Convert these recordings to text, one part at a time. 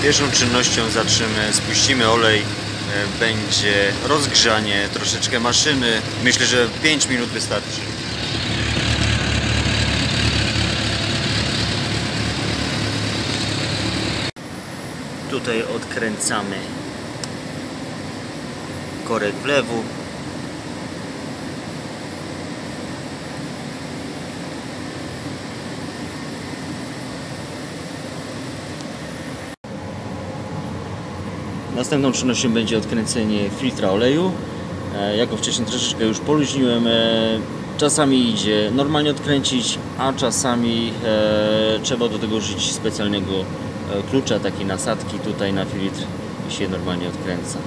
Pierwszą czynnością spuścimy olej, będzie rozgrzanie troszeczkę maszyny. Myślę, że 5 minut wystarczy. Tutaj odkręcamy korek wlewu. Następną czynnością będzie odkręcenie filtra oleju. Ja go wcześniej troszeczkę już poluźniłem. Czasami idzie normalnie odkręcić, a czasami trzeba do tego użyć specjalnego klucza, takiej nasadki tutaj na filtr i się normalnie odkręca.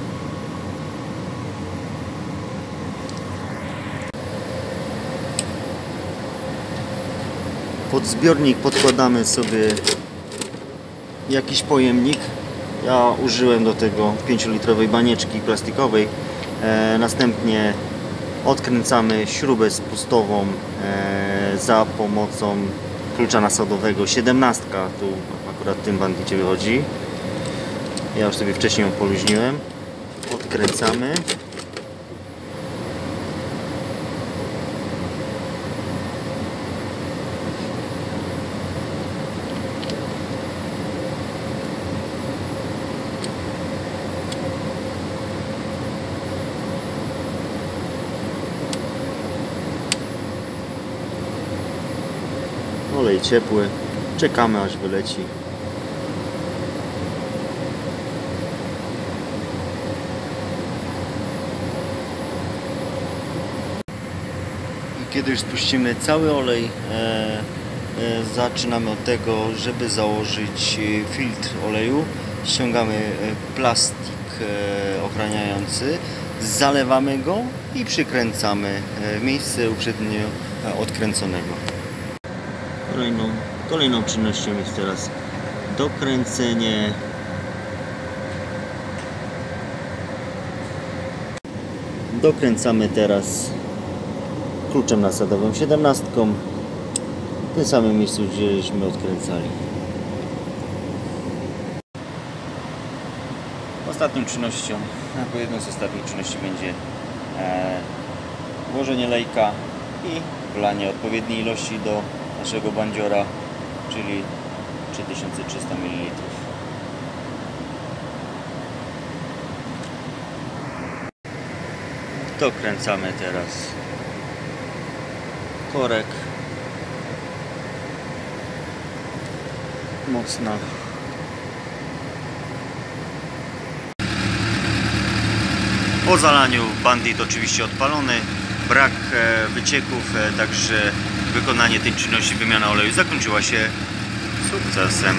Pod zbiornik podkładamy sobie jakiś pojemnik. Ja użyłem do tego 5-litrowej banieczki plastikowej. Następnie odkręcamy śrubę spustową za pomocą klucza nasadowego 17. Tu akurat w tym bandycie wychodzi. Ja już sobie wcześniej ją poluźniłem. Odkręcamy. Olej ciepły, czekamy aż wyleci. I kiedy już spuścimy cały olej, zaczynamy od tego, żeby założyć filtr oleju. Ściągamy plastik ochraniający, zalewamy go i przykręcamy w miejsce uprzednio odkręconego. Kolejną czynnością jest teraz dokręcenie. Dokręcamy teraz kluczem nasadowym 17, w tym samym miejscu, gdzieśmy odkręcali. Ostatnią czynnością, albo jedną z ostatnich czynności będzie włożenie lejka i wlanie odpowiedniej ilości do naszego bandziora, czyli 3300 ml. Dokręcamy teraz korek mocno. Po zalaniu bandit oczywiście odpalony, brak wycieków, także wykonanie tej czynności wymiana oleju zakończyła się sukcesem.